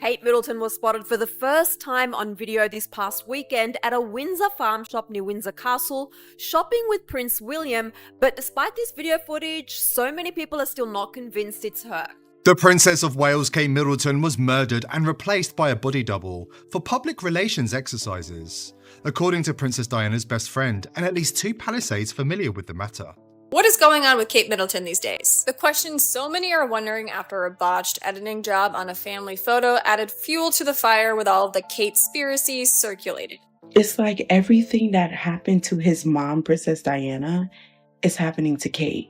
Kate Middleton was spotted for the first time on video this past weekend at a Windsor farm shop near Windsor Castle, shopping with Prince William, but despite this video footage, so many people are still not convinced it's her. The Princess of Wales, Kate Middleton, was murdered and replaced by a body double for public relations exercises, according to Princess Diana's best friend and at least 2 Palisades familiar with the matter. What is going on with Kate Middleton these days? The question so many are wondering after a botched editing job on a family photo added fuel to the fire with all of the Kate-spiracies circulated. It's like everything that happened to his mom, Princess Diana, is happening to Kate.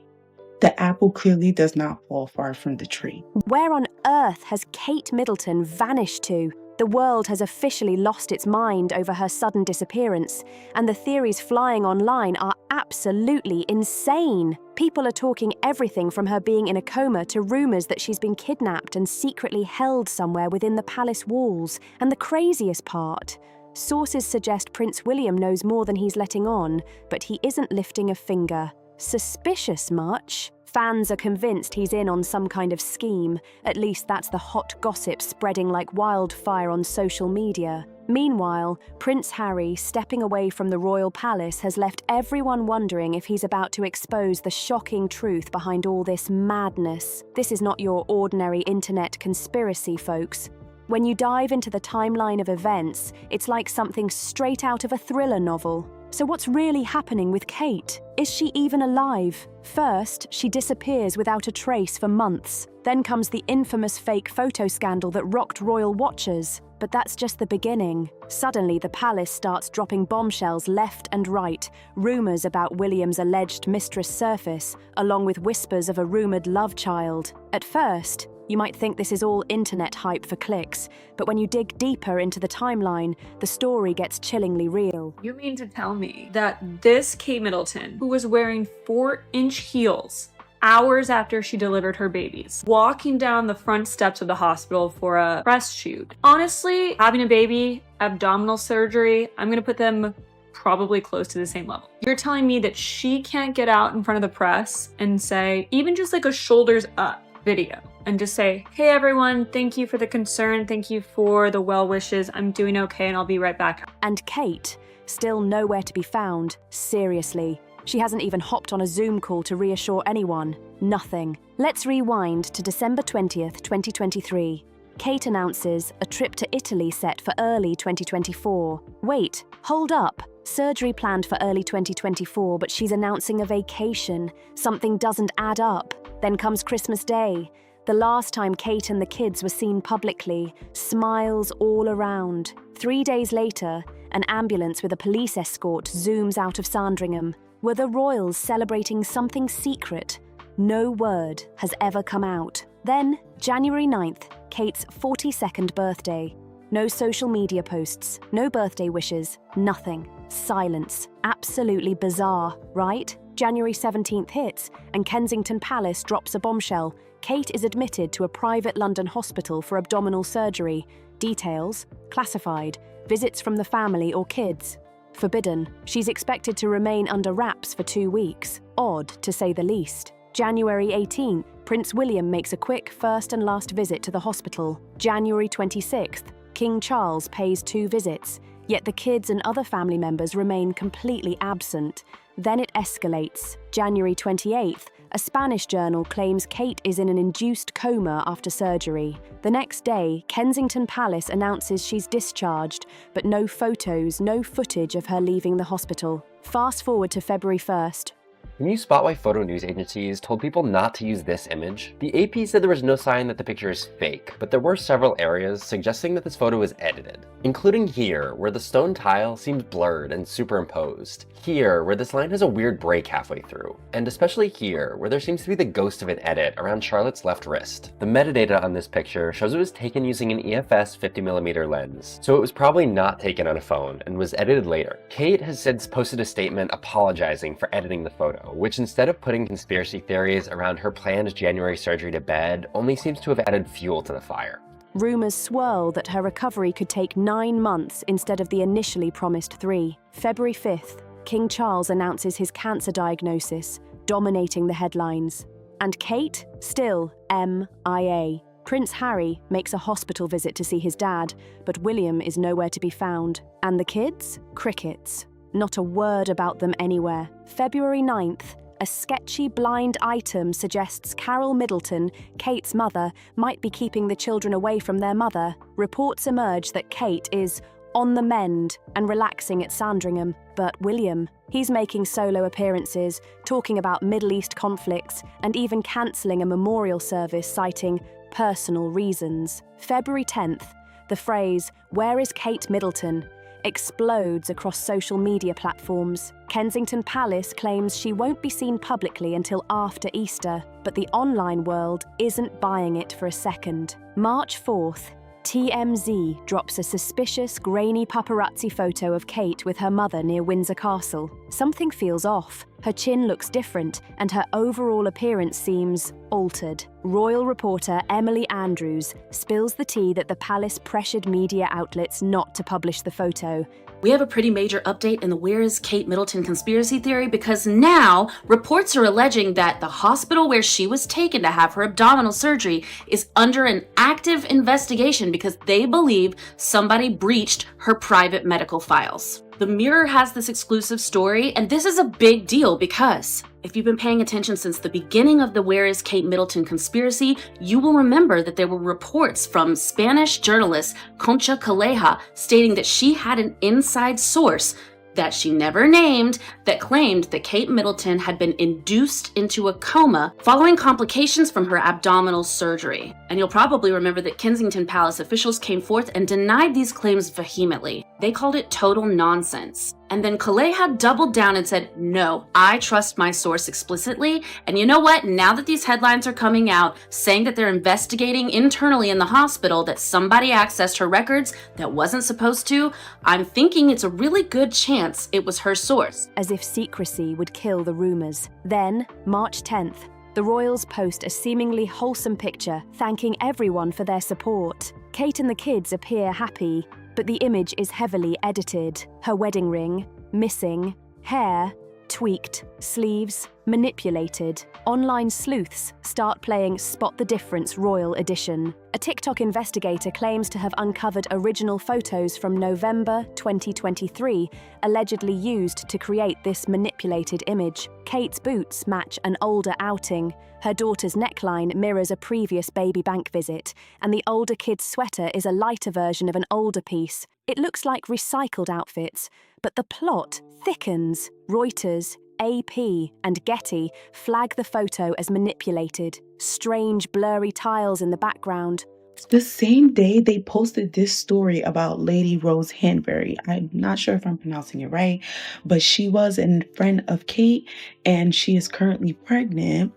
The apple clearly does not fall far from the tree. Where on earth has Kate Middleton vanished to? The world has officially lost its mind over her sudden disappearance, and the theories flying online are absolutely insane. People are talking everything from her being in a coma to rumours that she's been kidnapped and secretly held somewhere within the palace walls. And the craziest part, sources suggest Prince William knows more than he's letting on, but he isn't lifting a finger. Suspicious much? Fans are convinced he's in on some kind of scheme. At least that's the hot gossip spreading like wildfire on social media. Meanwhile, Prince Harry, stepping away from the royal palace, has left everyone wondering if he's about to expose the shocking truth behind all this madness. This is not your ordinary internet conspiracy, folks. When you dive into the timeline of events, it's like something straight out of a thriller novel. So what's really happening with Kate? Is she even alive? First, she disappears without a trace for months. Then comes the infamous fake photo scandal that rocked royal watchers. But that's just the beginning. Suddenly, the palace starts dropping bombshells left and right. Rumours about William's alleged mistress surface, along with whispers of a rumoured love child. At first, you might think this is all internet hype for clicks, but when you dig deeper into the timeline, the story gets chillingly real. You mean to tell me that this Kate Middleton, who was wearing 4-inch heels hours after she delivered her babies, walking down the front steps of the hospital for a press shoot? Honestly, having a baby, abdominal surgery, I'm gonna put them probably close to the same level. You're telling me that she can't get out in front of the press and say, even just like a shoulders up video, and just say, hey everyone, thank you for the concern, thank you for the well wishes, I'm doing okay and I'll be right back. And Kate, still nowhere to be found. Seriously. She hasn't even hopped on a Zoom call to reassure anyone. Nothing. Let's rewind to December 20th, 2023. Kate announces a trip to Italy set for early 2024. Wait, hold up. Surgery planned for early 2024, but she's announcing a vacation. Something doesn't add up. Then comes Christmas Day. The last time Kate and the kids were seen publicly, smiles all around. 3 days later, an ambulance with a police escort zooms out of Sandringham. Were the royals celebrating something secret? No word has ever come out. Then, January 9th, Kate's 42nd birthday. No social media posts, no birthday wishes, nothing. Silence. Absolutely bizarre, right? January 17th hits, and Kensington Palace drops a bombshell. Kate is admitted to a private London hospital for abdominal surgery. Details: classified. Visits from the family or kids: forbidden. She's expected to remain under wraps for 2 weeks. Odd, to say the least. January 18th, Prince William makes a quick first and last visit to the hospital. January 26th, King Charles pays 2 visits, yet the kids and other family members remain completely absent. Then it escalates. January 28th, a Spanish journal claims Kate is in an induced coma after surgery. The next day, Kensington Palace announces she's discharged, but no photos, no footage of her leaving the hospital. Fast forward to February 1st. Can you spot why photo news agencies told people not to use this image? The AP said there was no sign that the picture is fake, but there were several areas suggesting that this photo was edited, including here, where the stone tile seems blurred and superimposed, here, where this line has a weird break halfway through, and especially here, where there seems to be the ghost of an edit around Charlotte's left wrist. The metadata on this picture shows it was taken using an EFS 50mm lens, so it was probably not taken on a phone and was edited later. Kate has since posted a statement apologizing for editing the photo, which instead of putting conspiracy theories around her planned January surgery to bed, only seems to have added fuel to the fire. Rumours swirl that her recovery could take 9 months instead of the initially promised 3. February 5th, King Charles announces his cancer diagnosis, dominating the headlines. And Kate, still MIA. Prince Harry makes a hospital visit to see his dad, but William is nowhere to be found. And the kids? Crickets. Not a word about them anywhere. February 9th, a sketchy blind item suggests Carol Middleton, Kate's mother, might be keeping the children away from their mother. Reports emerge that Kate is on the mend and relaxing at Sandringham. But William, he's making solo appearances, talking about Middle East conflicts, and even cancelling a memorial service citing personal reasons. February 10th, the phrase, "Where is Kate Middleton?" explodes across social media platforms. Kensington Palace claims she won't be seen publicly until after Easter, but the online world isn't buying it for a second. March 4th, TMZ drops a suspicious, grainy paparazzi photo of Kate with her mother near Windsor Castle. Something feels off. Her chin looks different, and her overall appearance seems altered. Royal reporter Emily Andrews spills the tea that the palace pressured media outlets not to publish the photo. We have a pretty major update in the Where is Kate Middleton conspiracy theory, because now reports are alleging that the hospital where she was taken to have her abdominal surgery is under an active investigation because they believe somebody breached her private medical files. The Mirror has this exclusive story, and this is a big deal because if you've been paying attention since the beginning of the Where is Kate Middleton conspiracy, you will remember that there were reports from Spanish journalist Concha Calleja stating that she had an inside source that she never named that claimed that Kate Middleton had been induced into a coma following complications from her abdominal surgery. And you'll probably remember that Kensington Palace officials came forth and denied these claims vehemently. They called it total nonsense. And then Calleja doubled down and said, "No, I trust my source explicitly. And you know what? Now that these headlines are coming out saying that they're investigating internally in the hospital that somebody accessed her records that wasn't supposed to, I'm thinking it's a really good chance it was her source." As if secrecy would kill the rumours. Then, March 10th, the royals post a seemingly wholesome picture thanking everyone for their support. Kate and the kids appear happy, but the image is heavily edited. Her wedding ring, missing, hair, tweaked, sleeves, manipulated. Online sleuths start playing Spot the Difference Royal Edition. A TikTok investigator claims to have uncovered original photos from November 2023, allegedly used to create this manipulated image. Kate's boots match an older outing. Her daughter's neckline mirrors a previous baby bank visit, and the older kid's sweater is a lighter version of an older piece. It looks like recycled outfits, but the plot thickens. Reuters, AP, and Getty flag the photo as manipulated. Strange, blurry tiles in the background. The same day they posted this story about Lady Rose Hanbury. I'm not sure if I'm pronouncing it right, but she was a friend of Kate, and she is currently pregnant.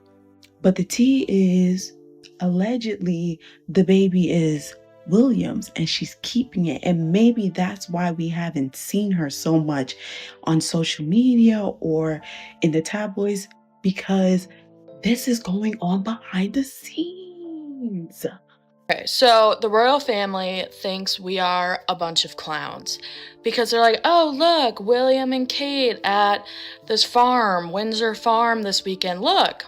But the tea is, allegedly, the baby is Williams, and she's keeping it. And maybe that's why we haven't seen her so much on social media or in the tabloids, because this is going on behind the scenes. Okay, so the royal family thinks we are a bunch of clowns because they're like, "Oh, look, William and Kate at this farm, Windsor Farm this weekend. Look."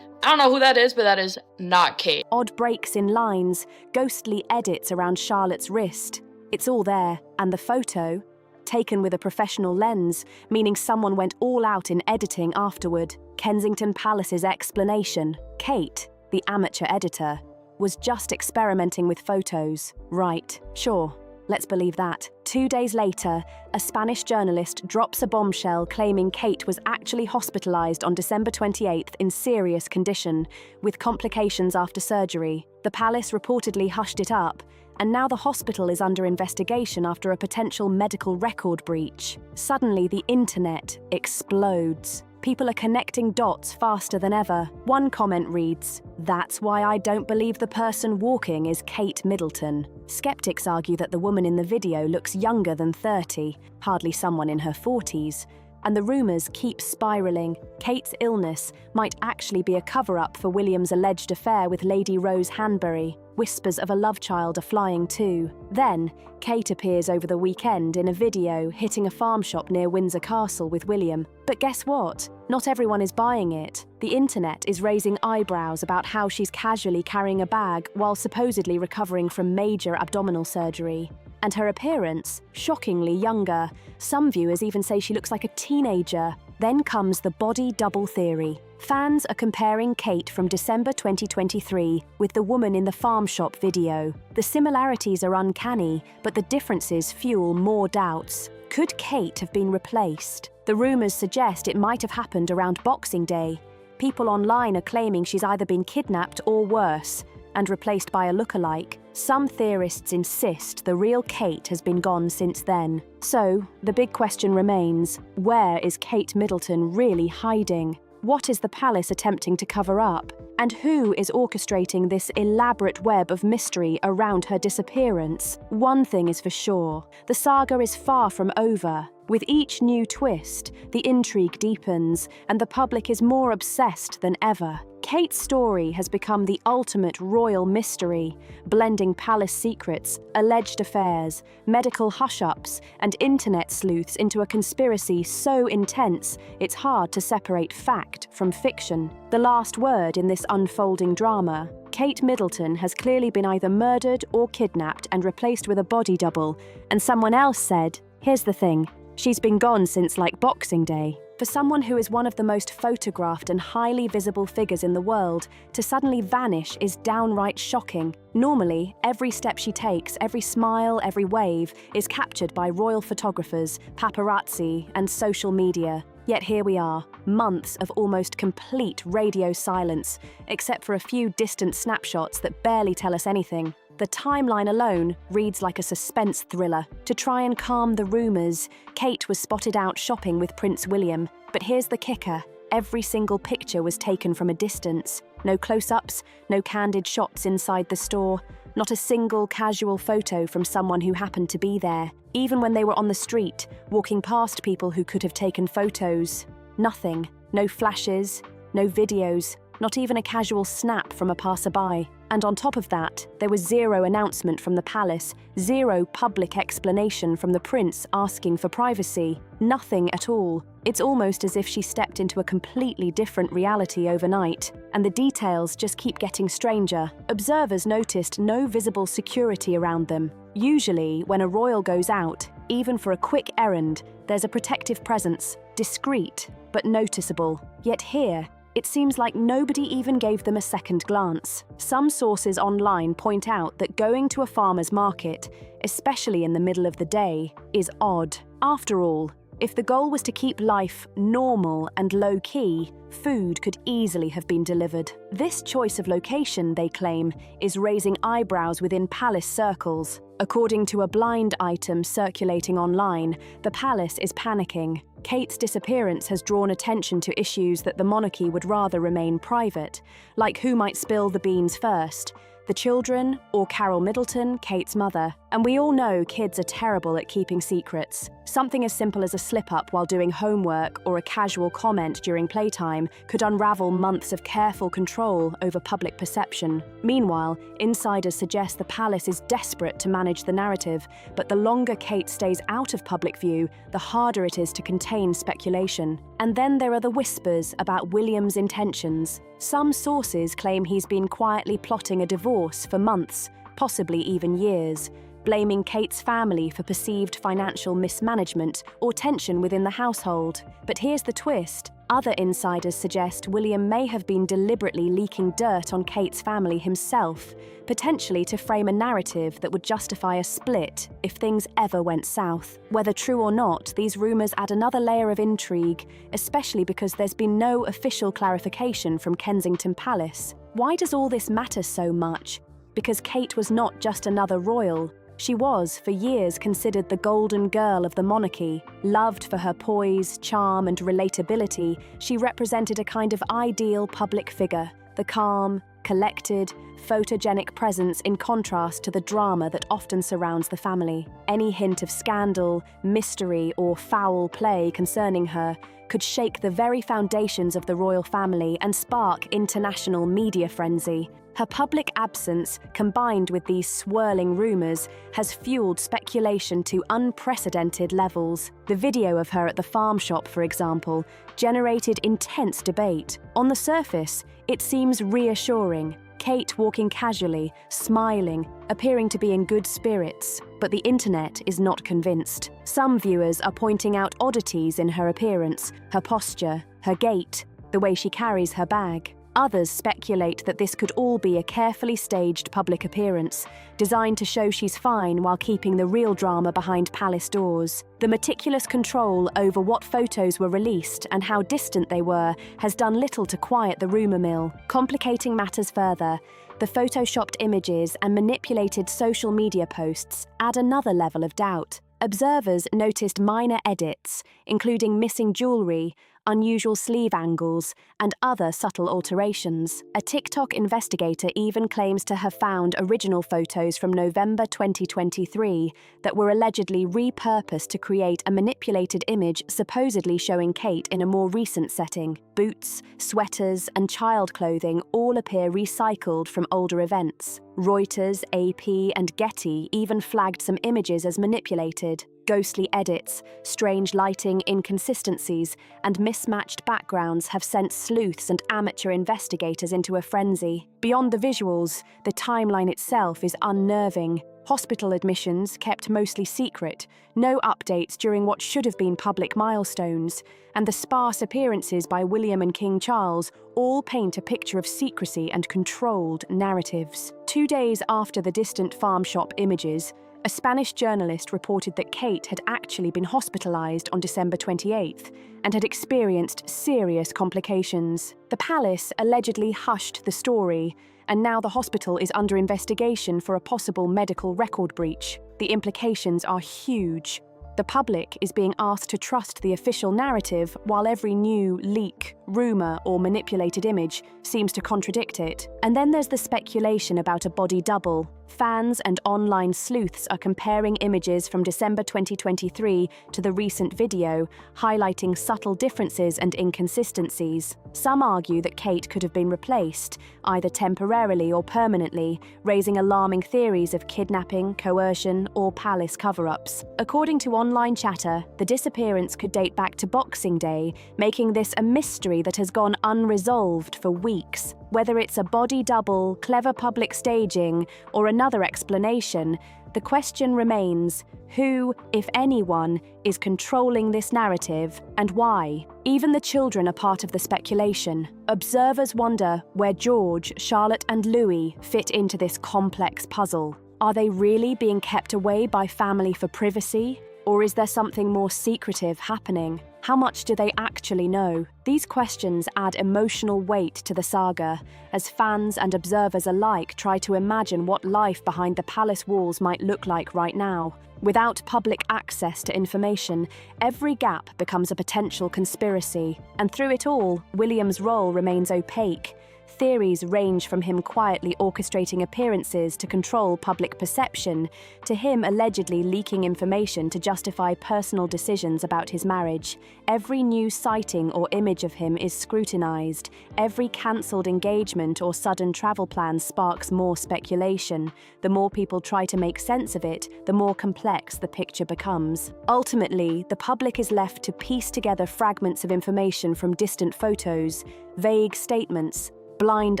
I don't know who that is, but that is not Kate. Odd breaks in lines, ghostly edits around Charlotte's wrist. It's all there, and the photo, taken with a professional lens, meaning someone went all out in editing afterward. Kensington Palace's explanation: Kate, the amateur editor, was just experimenting with photos. Right, sure, let's believe that. 2 days later, a Spanish journalist drops a bombshell claiming Kate was actually hospitalized on December 28th in serious condition, with complications after surgery. The palace reportedly hushed it up, and now the hospital is under investigation after a potential medical record breach. Suddenly, the internet explodes. People are connecting dots faster than ever. One comment reads, "That's why I don't believe the person walking is Kate Middleton." Skeptics argue that the woman in the video looks younger than 30, hardly someone in her 40s. And the rumours keep spiralling. Kate's illness might actually be a cover-up for William's alleged affair with Lady Rose Hanbury. whispers of a love child are flying too. Then, Kate appears over the weekend in a video hitting a farm shop near Windsor Castle with William. But guess what? Not everyone is buying it. The internet is raising eyebrows about how she's casually carrying a bag while supposedly recovering from major abdominal surgery. And her appearance, shockingly younger. Some viewers even say she looks like a teenager. Then comes the body double theory. Fans are comparing Kate from December 2023 with the woman in the farm shop video. The similarities are uncanny, but the differences fuel more doubts. Could Kate have been replaced? The rumours suggest it might have happened around Boxing Day. People online are claiming she's either been kidnapped or worse, and replaced by a lookalike. Some theorists insist the real Kate has been gone since then. So, the big question remains, where is Kate Middleton really hiding? What is the palace attempting to cover up? And who is orchestrating this elaborate web of mystery around her disappearance? One thing is for sure, the saga is far from over. With each new twist, the intrigue deepens, and the public is more obsessed than ever. Kate's story has become the ultimate royal mystery, blending palace secrets, alleged affairs, medical hush-ups, and internet sleuths into a conspiracy so intense it's hard to separate fact from fiction. The last word in this unfolding drama: Kate Middleton has clearly been either murdered or kidnapped and replaced with a body double, and someone else said, here's the thing, she's been gone since like Boxing Day. For someone who is one of the most photographed and highly visible figures in the world, to suddenly vanish is downright shocking. Normally, every step she takes, every smile, every wave, is captured by royal photographers, paparazzi, and social media. Yet here we are, months of almost complete radio silence, except for a few distant snapshots that barely tell us anything. The timeline alone reads like a suspense thriller. To try and calm the rumours, Kate was spotted out shopping with Prince William. But here's the kicker. Every single picture was taken from a distance. No close-ups, no candid shots inside the store, not a single casual photo from someone who happened to be there. Even when they were on the street, walking past people who could have taken photos. Nothing. No flashes, no videos, not even a casual snap from a passerby. And on top of that, there was zero announcement from the palace, zero public explanation from the prince asking for privacy. Nothing at all. It's almost as if she stepped into a completely different reality overnight. And the details just keep getting stranger. Observers noticed no visible security around them. Usually, when a royal goes out, even for a quick errand, there's a protective presence, discreet, but noticeable. Yet here, it seems like nobody even gave them a second glance. Some sources online point out that going to a farmer's market, especially in the middle of the day, is odd. After all, if the goal was to keep life normal and low-key, food could easily have been delivered. This choice of location, they claim, is raising eyebrows within palace circles. According to a blind item circulating online, the palace is panicking. Kate's disappearance has drawn attention to issues that the monarchy would rather remain private, like who might spill the beans first, the children or Carol Middleton, Kate's mother. And we all know kids are terrible at keeping secrets. Something as simple as a slip-up while doing homework or a casual comment during playtime could unravel months of careful control over public perception. Meanwhile, insiders suggest the palace is desperate to manage the narrative, but the longer Kate stays out of public view, the harder it is to contain speculation. And then there are the whispers about William's intentions. Some sources claim he's been quietly plotting a divorce for months, possibly even years, blaming Kate's family for perceived financial mismanagement or tension within the household. But here's the twist. Other insiders suggest William may have been deliberately leaking dirt on Kate's family himself, potentially to frame a narrative that would justify a split if things ever went south. Whether true or not, these rumours add another layer of intrigue, especially because there's been no official clarification from Kensington Palace. Why does all this matter so much? Because Kate was not just another royal. She was, for years, considered the golden girl of the monarchy. Loved for her poise, charm, and relatability, she represented a kind of ideal public figure, the calm, collected, photogenic presence in contrast to the drama that often surrounds the family. Any hint of scandal, mystery, or foul play concerning her could shake the very foundations of the royal family and spark international media frenzy. Her public absence, combined with these swirling rumours, has fueled speculation to unprecedented levels. The video of her at the farm shop, for example, generated intense debate. On the surface, it seems reassuring. Kate walking casually, smiling, appearing to be in good spirits, but the internet is not convinced. Some viewers are pointing out oddities in her appearance, her posture, her gait, the way she carries her bag. Others speculate that this could all be a carefully staged public appearance, designed to show she's fine while keeping the real drama behind palace doors. The meticulous control over what photos were released and how distant they were has done little to quiet the rumour mill. Complicating matters further, the photoshopped images and manipulated social media posts add another level of doubt. Observers noticed minor edits, including missing jewellery, unusual sleeve angles, and other subtle alterations. A TikTok investigator even claims to have found original photos from November 2023 that were allegedly repurposed to create a manipulated image supposedly showing Kate in a more recent setting. Boots, sweaters, and child clothing all appear recycled from older events. Reuters, AP, and Getty even flagged some images as manipulated. Ghostly edits, strange lighting inconsistencies, and mismatched backgrounds have sent sleuths and amateur investigators into a frenzy. Beyond the visuals, the timeline itself is unnerving. Hospital admissions kept mostly secret, no updates during what should have been public milestones, and the sparse appearances by William and King Charles all paint a picture of secrecy and controlled narratives. 2 days after the distant farm shop images, a Spanish journalist reported that Kate had actually been hospitalised on December 28th and had experienced serious complications. The palace allegedly hushed the story, and now the hospital is under investigation for a possible medical record breach. The implications are huge. The public is being asked to trust the official narrative while every new leak, rumour, or manipulated image seems to contradict it. And then there's the speculation about a body double. Fans and online sleuths are comparing images from December 2023 to the recent video, highlighting subtle differences and inconsistencies. Some argue that Kate could have been replaced, either temporarily or permanently, raising alarming theories of kidnapping, coercion, or palace cover-ups. According to online chatter, the disappearance could date back to Boxing Day, making this a mystery that has gone unresolved for weeks. Whether it's a body double, clever public staging, or another explanation, the question remains: who, if anyone, is controlling this narrative, and why? Even the children are part of the speculation. Observers wonder where George, Charlotte, and Louis fit into this complex puzzle. Are they really being kept away by family for privacy? Or is there something more secretive happening? How much do they actually know? These questions add emotional weight to the saga, as fans and observers alike try to imagine what life behind the palace walls might look like right now. Without public access to information, every gap becomes a potential conspiracy, and through it all, William's role remains opaque. Theories range from him quietly orchestrating appearances to control public perception, to him allegedly leaking information to justify personal decisions about his marriage. Every new sighting or image of him is scrutinized. Every cancelled engagement or sudden travel plan sparks more speculation. The more people try to make sense of it, the more complex the picture becomes. Ultimately, the public is left to piece together fragments of information from distant photos, vague statements, blind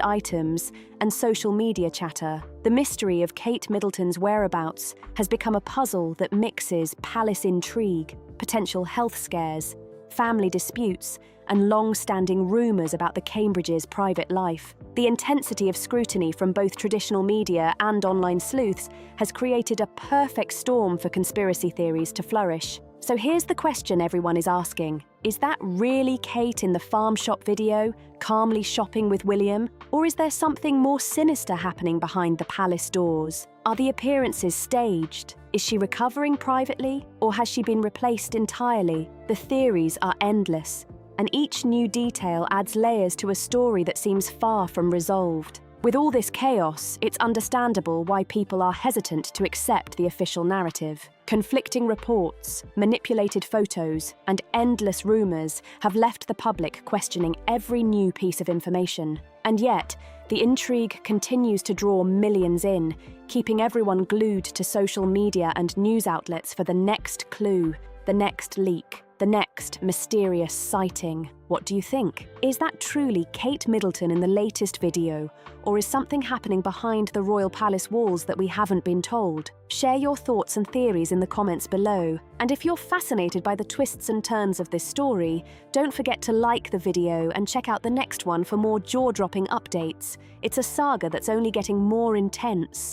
items, and social media chatter. The mystery of Kate Middleton's whereabouts has become a puzzle that mixes palace intrigue, potential health scares, family disputes, and long-standing rumours about the Cambridges' private life. The intensity of scrutiny from both traditional media and online sleuths has created a perfect storm for conspiracy theories to flourish. So here's the question everyone is asking. Is that really Kate in the farm shop video, calmly shopping with William? Or is there something more sinister happening behind the palace doors? Are the appearances staged? Is she recovering privately? Or has she been replaced entirely? The theories are endless, and each new detail adds layers to a story that seems far from resolved. With all this chaos, it's understandable why people are hesitant to accept the official narrative. Conflicting reports, manipulated photos, and endless rumors have left the public questioning every new piece of information. And yet, the intrigue continues to draw millions in, keeping everyone glued to social media and news outlets for the next clue, the next leak, the next mysterious sighting. What do you think? Is that truly Kate Middleton in the latest video, or is something happening behind the royal palace walls that we haven't been told? Share your thoughts and theories in the comments below. And if you're fascinated by the twists and turns of this story, don't forget to like the video and check out the next one for more jaw-dropping updates. It's a saga that's only getting more intense.